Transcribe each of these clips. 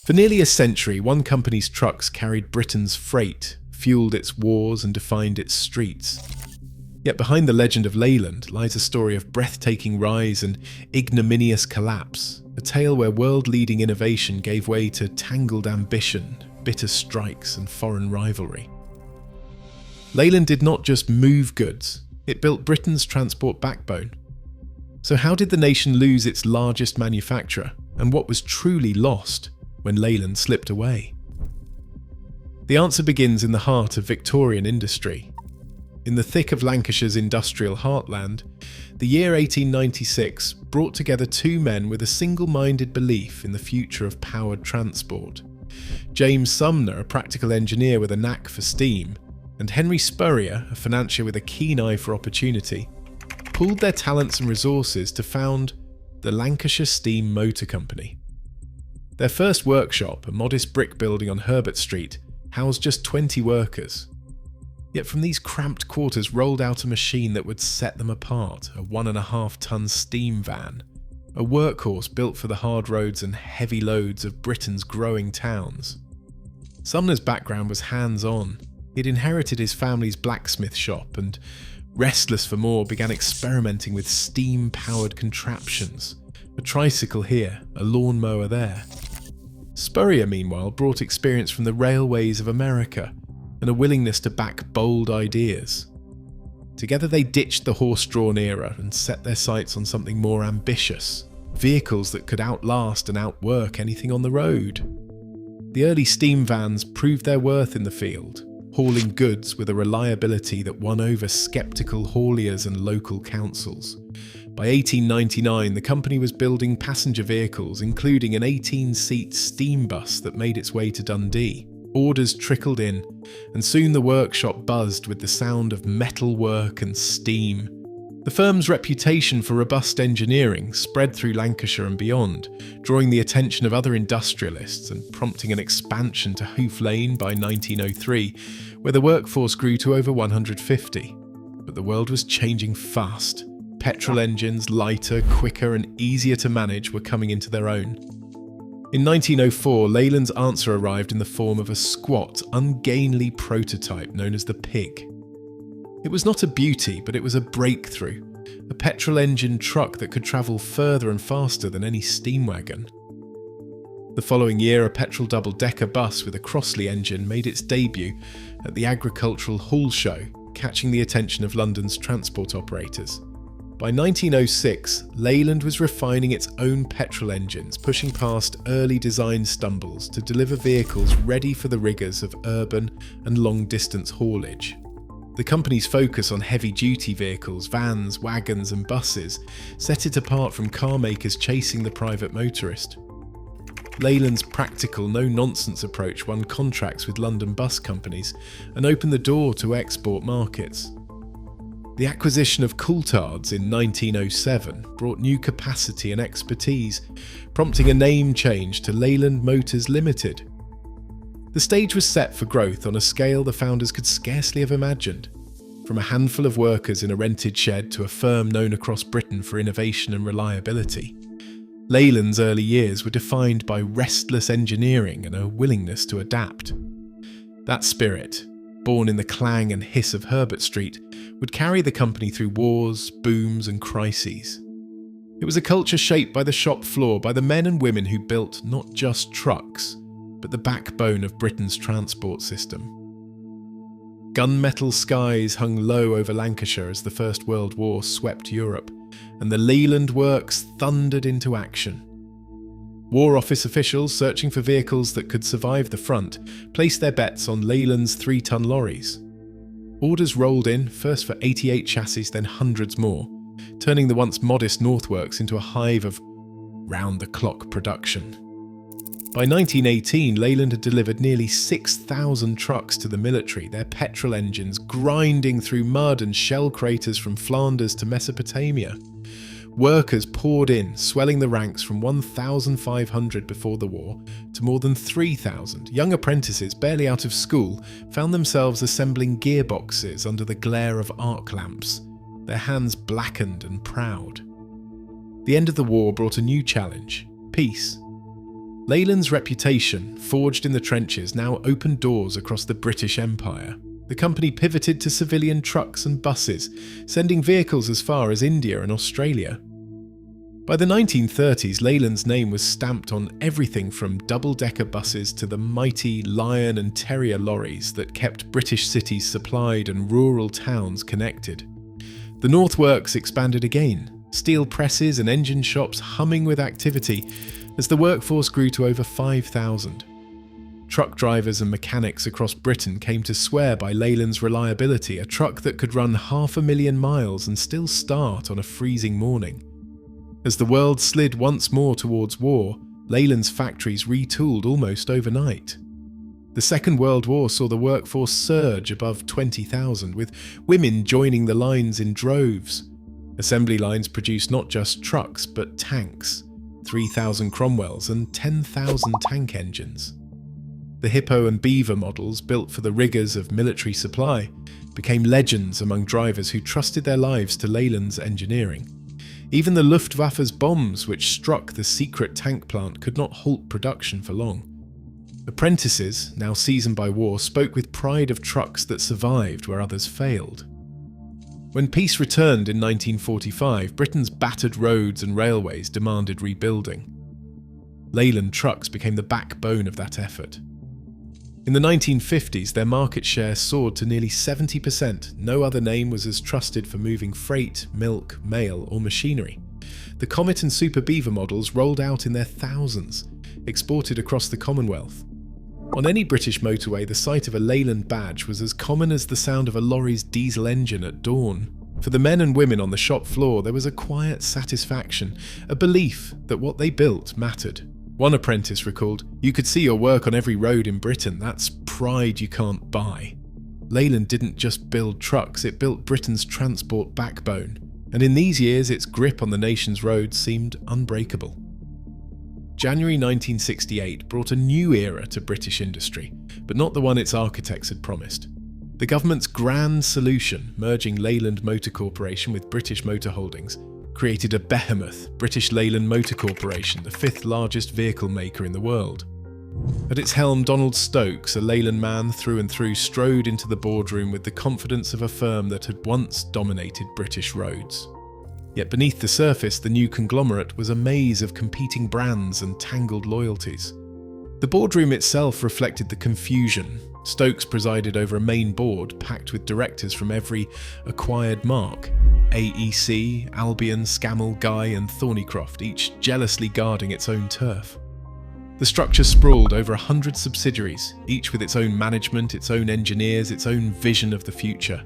For nearly a century, one company's trucks carried Britain's freight, fueled its wars and defined its streets. Yet behind the legend of Leyland lies a story of breathtaking rise and ignominious collapse, a tale where world-leading innovation gave way to tangled ambition, bitter strikes and foreign rivalry. Leyland did not just move goods, it built Britain's transport backbone. So how did the nation lose its largest manufacturer, and what was truly lost when Leyland slipped away? The answer begins in the heart of Victorian industry. In the thick of Lancashire's industrial heartland, the year 1896 brought together two men with a single-minded belief in the future of powered transport. James Sumner, a practical engineer with a knack for steam, and Henry Spurrier, a financier with a keen eye for opportunity, pooled their talents and resources to found the Lancashire Steam Motor Company. Their first workshop, a modest brick building on Herbert Street, housed just 20 workers. Yet from these cramped quarters rolled out a machine that would set them apart, a 1.5-ton steam van, a workhorse built for the hard roads and heavy loads of Britain's growing towns. Sumner's background was hands-on. He'd inherited his family's blacksmith shop and, restless for more, began experimenting with steam-powered contraptions, a tricycle here, a lawnmower there. Spurrier, meanwhile, brought experience from the railways of America and a willingness to back bold ideas. Together they ditched the horse-drawn era and set their sights on something more ambitious, vehicles that could outlast and outwork anything on the road. The early steam vans proved their worth in the field, hauling goods with a reliability that won over sceptical hauliers and local councils. By 1899, the company was building passenger vehicles, including an 18-seat steam bus that made its way to Dundee. Orders trickled in, and soon the workshop buzzed with the sound of metal work and steam. The firm's reputation for robust engineering spread through Lancashire and beyond, drawing the attention of other industrialists and prompting an expansion to Hoof Lane by 1903, where the workforce grew to over 150. But the world was changing fast. Petrol engines, lighter, quicker and easier to manage, were coming into their own. In 1904, Leyland's answer arrived in the form of a squat, ungainly prototype known as the Pig. It was not a beauty, but it was a breakthrough, a petrol-engine truck that could travel further and faster than any steam wagon. The following year, a petrol double-decker bus with a Crossley engine made its debut at the Agricultural Hall Show, catching the attention of London's transport operators. By 1906, Leyland was refining its own petrol engines, pushing past early design stumbles to deliver vehicles ready for the rigours of urban and long-distance haulage. The company's focus on heavy-duty vehicles, vans, wagons and buses set it apart from car makers chasing the private motorist. Leyland's practical, no-nonsense approach won contracts with London bus companies and opened the door to export markets. The acquisition of Coulthard's in 1907 brought new capacity and expertise, prompting a name change to Leyland Motors Limited. The stage was set for growth on a scale the founders could scarcely have imagined. From a handful of workers in a rented shed to a firm known across Britain for innovation and reliability, Leyland's early years were defined by restless engineering and a willingness to adapt. That spirit, born in the clang and hiss of Herbert Street, would carry the company through wars, booms and crises. It was a culture shaped by the shop floor, by the men and women who built not just trucks, but the backbone of Britain's transport system. Gunmetal skies hung low over Lancashire as the First World War swept Europe, and the Leyland works thundered into action. War Office officials searching for vehicles that could survive the front placed their bets on Leyland's 3-ton lorries. Orders rolled in, first for 88 chassis, then hundreds more, turning the once modest Northworks into a hive of round-the-clock production. By 1918, Leyland had delivered nearly 6,000 trucks to the military, their petrol engines grinding through mud and shell craters from Flanders to Mesopotamia. Workers poured in, swelling the ranks from 1,500 before the war to more than 3,000. Young apprentices, barely out of school, found themselves assembling gearboxes under the glare of arc lamps, their hands blackened and proud. The end of the war brought a new challenge: peace. Leyland's reputation, forged in the trenches, now opened doors across the British Empire. The company pivoted to civilian trucks and buses, sending vehicles as far as India and Australia. By the 1930s, Leyland's name was stamped on everything from double-decker buses to the mighty Lion and Terrier lorries that kept British cities supplied and rural towns connected. The North Works expanded again, steel presses and engine shops humming with activity as the workforce grew to over 5,000. Truck drivers and mechanics across Britain came to swear by Leyland's reliability, a truck that could run 500,000 miles and still start on a freezing morning. As the world slid once more towards war, Leyland's factories retooled almost overnight. The Second World War saw the workforce surge above 20,000, with women joining the lines in droves. Assembly lines produced not just trucks, but tanks, 3,000 Cromwells and 10,000 tank engines. The Hippo and Beaver models, built for the rigours of military supply, became legends among drivers who trusted their lives to Leyland's engineering. Even the Luftwaffe's bombs, which struck the secret tank plant, could not halt production for long. Apprentices, now seasoned by war, spoke with pride of trucks that survived where others failed. When peace returned in 1945, Britain's battered roads and railways demanded rebuilding. Leyland Trucks became the backbone of that effort. In the 1950s, their market share soared to nearly 70%. No other name was as trusted for moving freight, milk, mail, or machinery. The Comet and Super Beaver models rolled out in their thousands, exported across the Commonwealth. On any British motorway, the sight of a Leyland badge was as common as the sound of a lorry's diesel engine at dawn. For the men and women on the shop floor, there was a quiet satisfaction, a belief that what they built mattered. One apprentice recalled, "You could see your work on every road in Britain. That's pride you can't buy." Leyland didn't just build trucks, it built Britain's transport backbone. And in these years, its grip on the nation's roads seemed unbreakable. January 1968 brought a new era to British industry, but not the one its architects had promised. The government's grand solution, merging Leyland Motor Corporation with British Motor Holdings, created a behemoth, British Leyland Motor Corporation, the fifth largest vehicle maker in the world. At its helm, Donald Stokes, a Leyland man through and through, strode into the boardroom with the confidence of a firm that had once dominated British roads. Yet beneath the surface, the new conglomerate was a maze of competing brands and tangled loyalties. The boardroom itself reflected the confusion. Stokes presided over a main board packed with directors from every acquired marque: AEC, Albion, Scammell, Guy and Thornycroft, each jealously guarding its own turf. The structure sprawled over 100 subsidiaries, each with its own management, its own engineers, its own vision of the future.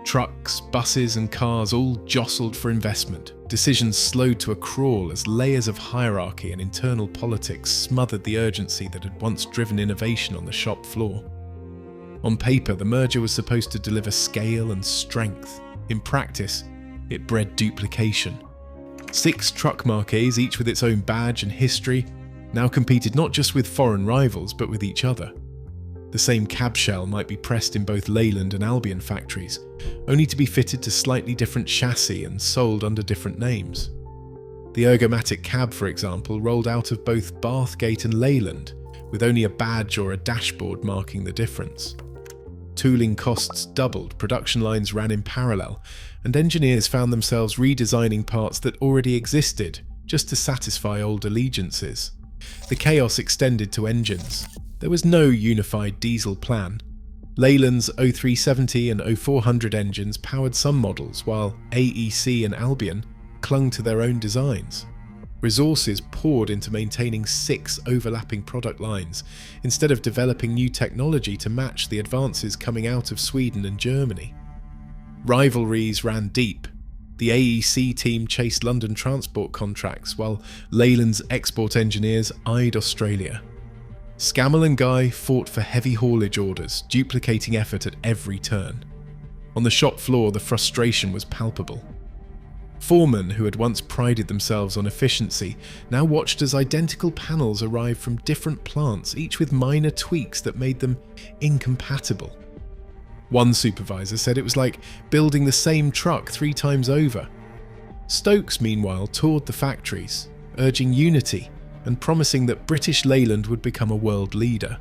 Trucks, buses and cars all jostled for investment. Decisions slowed to a crawl as layers of hierarchy and internal politics smothered the urgency that had once driven innovation on the shop floor. On paper, the merger was supposed to deliver scale and strength. In practice, it bred duplication. 6 truck marques, each with its own badge and history, now competed not just with foreign rivals, but with each other. The same cab shell might be pressed in both Leyland and Albion factories, only to be fitted to slightly different chassis and sold under different names. The ergomatic cab, for example, rolled out of both Bathgate and Leyland, with only a badge or a dashboard marking the difference. Tooling costs doubled, production lines ran in parallel, and engineers found themselves redesigning parts that already existed, just to satisfy old allegiances. The chaos extended to engines. There was no unified diesel plan. Leyland's 0370 and 0400 engines powered some models, while AEC and Albion clung to their own designs. Resources poured into maintaining 6 overlapping product lines, instead of developing new technology to match the advances coming out of Sweden and Germany. Rivalries ran deep. The AEC team chased London transport contracts, while Leyland's export engineers eyed Australia. Scammell and Guy fought for heavy haulage orders, duplicating effort at every turn. On the shop floor, the frustration was palpable. Foremen, who had once prided themselves on efficiency, now watched as identical panels arrived from different plants, each with minor tweaks that made them incompatible. One supervisor said it was like building the same truck 3 times over. Stokes, meanwhile, toured the factories, urging unity, and promising that British Leyland would become a world leader.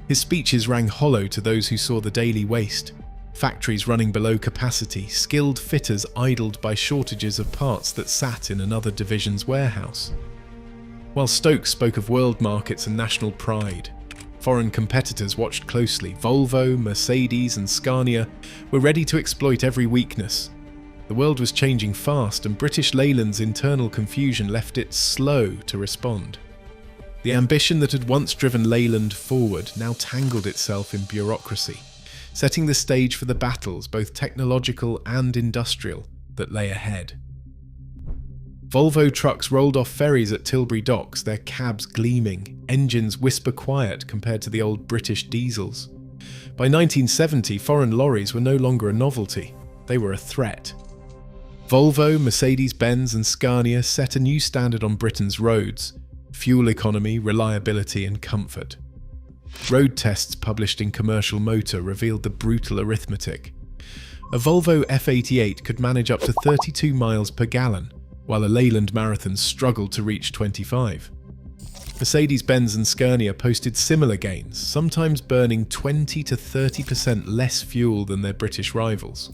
His speeches rang hollow to those who saw the daily waste, factories running below capacity, skilled fitters idled by shortages of parts that sat in another division's warehouse. While Stokes spoke of world markets and national pride, foreign competitors watched closely. Volvo, Mercedes and Scania were ready to exploit every weakness. The world was changing fast, and British Leyland's internal confusion left it slow to respond. The ambition that had once driven Leyland forward now tangled itself in bureaucracy, setting the stage for the battles, both technological and industrial, that lay ahead. Volvo trucks rolled off ferries at Tilbury docks, their cabs gleaming, engines whisper quiet compared to the old British diesels. By 1970, foreign lorries were no longer a novelty, they were a threat. Volvo, Mercedes-Benz and Scania set a new standard on Britain's roads: fuel economy, reliability and comfort. Road tests published in Commercial Motor revealed the brutal arithmetic. A Volvo F88 could manage up to 32 miles per gallon, while a Leyland Marathon struggled to reach 25. Mercedes-Benz and Scania posted similar gains, sometimes burning 20 to 30% less fuel than their British rivals.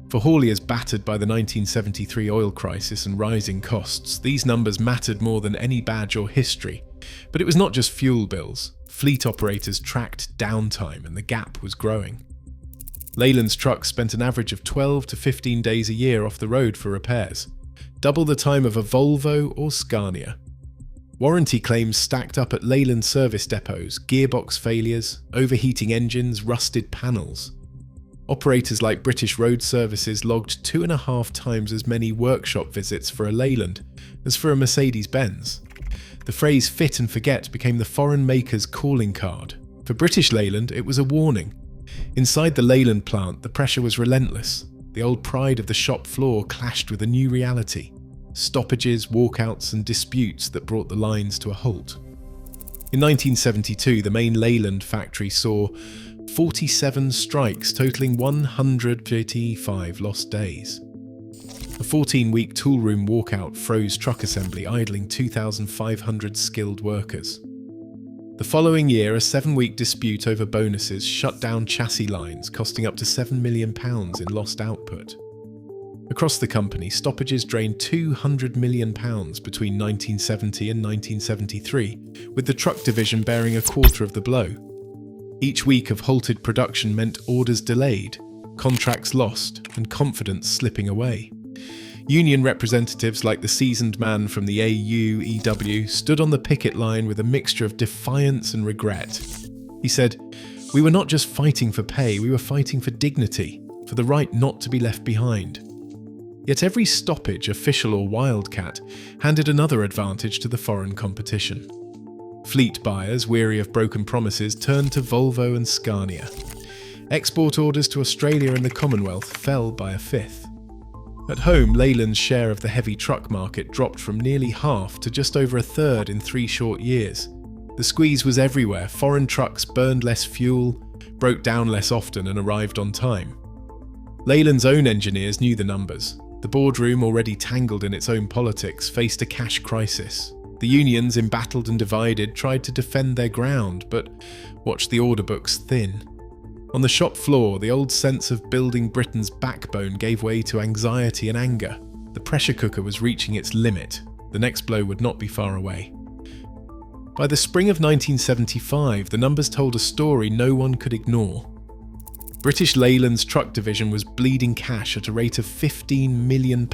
For hauliers battered by the 1973 oil crisis and rising costs, these numbers mattered more than any badge or history. But it was not just fuel bills. Fleet operators tracked downtime, and the gap was growing. Leyland's trucks spent an average of 12 to 15 days a year off the road for repairs, double the time of a Volvo or Scania. Warranty claims stacked up at Leyland service depots, gearbox failures, overheating engines, rusted panels. Operators like British Road Services logged 2.5 times as many workshop visits for a Leyland as for a Mercedes-Benz. The phrase "fit and forget" became the foreign maker's calling card. For British Leyland, it was a warning. Inside the Leyland plant, the pressure was relentless. The old pride of the shop floor clashed with a new reality: stoppages, walkouts and disputes that brought the lines to a halt. In 1972, the main Leyland factory saw 47 strikes totaling 185 lost days. A 14-week toolroom walkout froze truck assembly, idling 2,500 skilled workers. The following year, a 7-week dispute over bonuses shut down chassis lines, costing up to £7 million in lost output. Across the company, stoppages drained £200 million between 1970 and 1973, with the truck division bearing a quarter of the blow. Each week of halted production meant orders delayed, contracts lost, and confidence slipping away. Union representatives like the seasoned man from the AUEW stood on the picket line with a mixture of defiance and regret. He said, "We were not just fighting for pay, we were fighting for dignity, for the right not to be left behind." Yet every stoppage, official or wildcat, handed another advantage to the foreign competition. Fleet buyers, weary of broken promises, turned to Volvo and Scania. Export orders to Australia and the Commonwealth fell by a fifth. At home, Leyland's share of the heavy truck market dropped from nearly half to just over a third in 3 short years. The squeeze was everywhere. Foreign trucks burned less fuel, broke down less often and arrived on time. Leyland's own engineers knew the numbers. The boardroom, already tangled in its own politics, faced a cash crisis. The unions, embattled and divided, tried to defend their ground, but watched the order books thin. On the shop floor, the old sense of building Britain's backbone gave way to anxiety and anger. The pressure cooker was reaching its limit. The next blow would not be far away. By the spring of 1975, the numbers told a story no one could ignore. British Leyland's truck division was bleeding cash at a rate of £15 million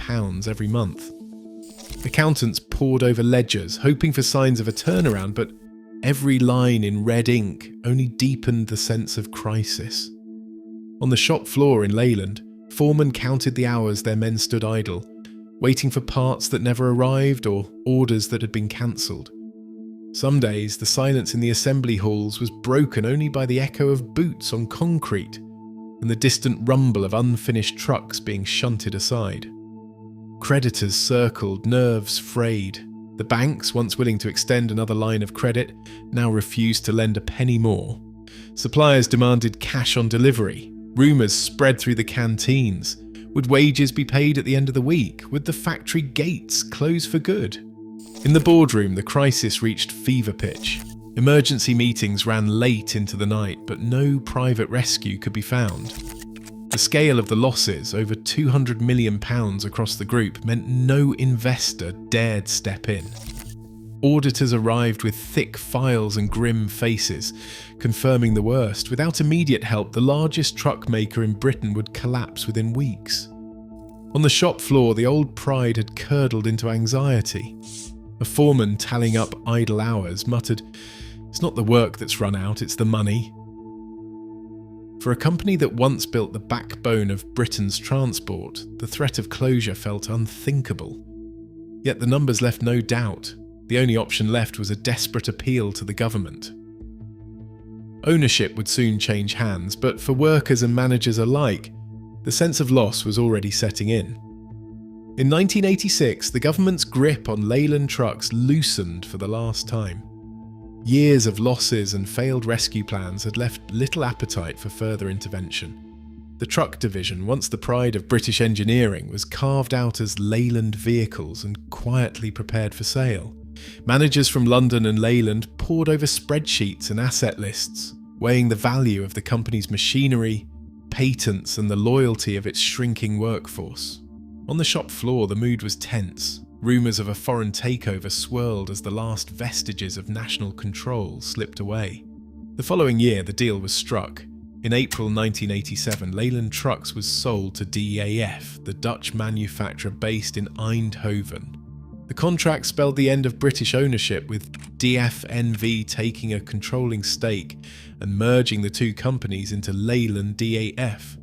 every month. Accountants pored over ledgers, hoping for signs of a turnaround, but every line in red ink only deepened the sense of crisis. On the shop floor in Leyland, foremen counted the hours their men stood idle, waiting for parts that never arrived or orders that had been cancelled. Some days, the silence in the assembly halls was broken only by the echo of boots on concrete and the distant rumble of unfinished trucks being shunted aside. Creditors circled, nerves frayed. The banks, once willing to extend another line of credit, now refused to lend a penny more. Suppliers demanded cash on delivery. Rumours spread through the canteens. Would wages be paid at the end of the week? Would the factory gates close for good? In the boardroom, the crisis reached fever pitch. Emergency meetings ran late into the night, but no private rescue could be found. The scale of the losses, over £200 million across the group, meant no investor dared step in. Auditors arrived with thick files and grim faces, confirming the worst. Without immediate help, the largest truck maker in Britain would collapse within weeks. On the shop floor, the old pride had curdled into anxiety. A foreman tallying up idle hours muttered, "It's not the work that's run out, it's the money." For a company that once built the backbone of Britain's transport, the threat of closure felt unthinkable. Yet the numbers left no doubt. The only option left was a desperate appeal to the government. Ownership would soon change hands, but for workers and managers alike, the sense of loss was already setting in. In 1986, the government's grip on Leyland Trucks loosened for the last time. Years of losses and failed rescue plans had left little appetite for further intervention. The truck division, once the pride of British engineering, was carved out as Leyland vehicles and quietly prepared for sale. Managers from London and Leyland pored over spreadsheets and asset lists, weighing the value of the company's machinery, patents, and the loyalty of its shrinking workforce. On the shop floor, the mood was tense. Rumours of a foreign takeover swirled as the last vestiges of national control slipped away. The following year, the deal was struck. In April 1987, Leyland Trucks was sold to DAF, the Dutch manufacturer based in Eindhoven. The contract spelled the end of British ownership, with DF NV taking a controlling stake and merging the two companies into Leyland DAF.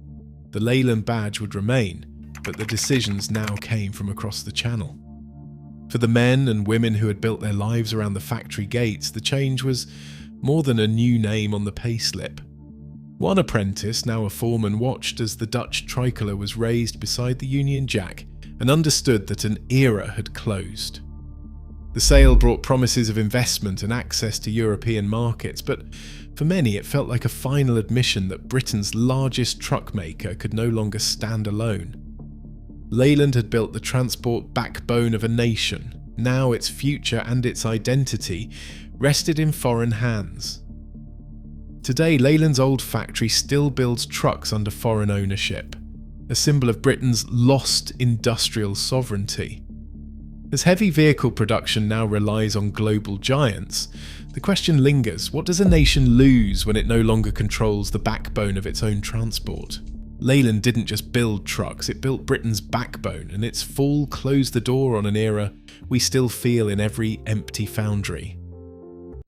The Leyland badge would remain, but the decisions now came from across the channel. For the men and women who had built their lives around the factory gates, the change was more than a new name on the payslip. One apprentice, now a foreman, watched as the Dutch tricolour was raised beside the Union Jack and understood that an era had closed. The sale brought promises of investment and access to European markets, but for many it felt like a final admission that Britain's largest truck maker could no longer stand alone. Leyland had built the transport backbone of a nation. Now its future and its identity rested in foreign hands. Today, Leyland's old factory still builds trucks under foreign ownership, a symbol of Britain's lost industrial sovereignty. As heavy vehicle production now relies on global giants, the question lingers: what does a nation lose when it no longer controls the backbone of its own transport? Leyland didn't just build trucks, it built Britain's backbone, and its fall closed the door on an era we still feel in every empty foundry.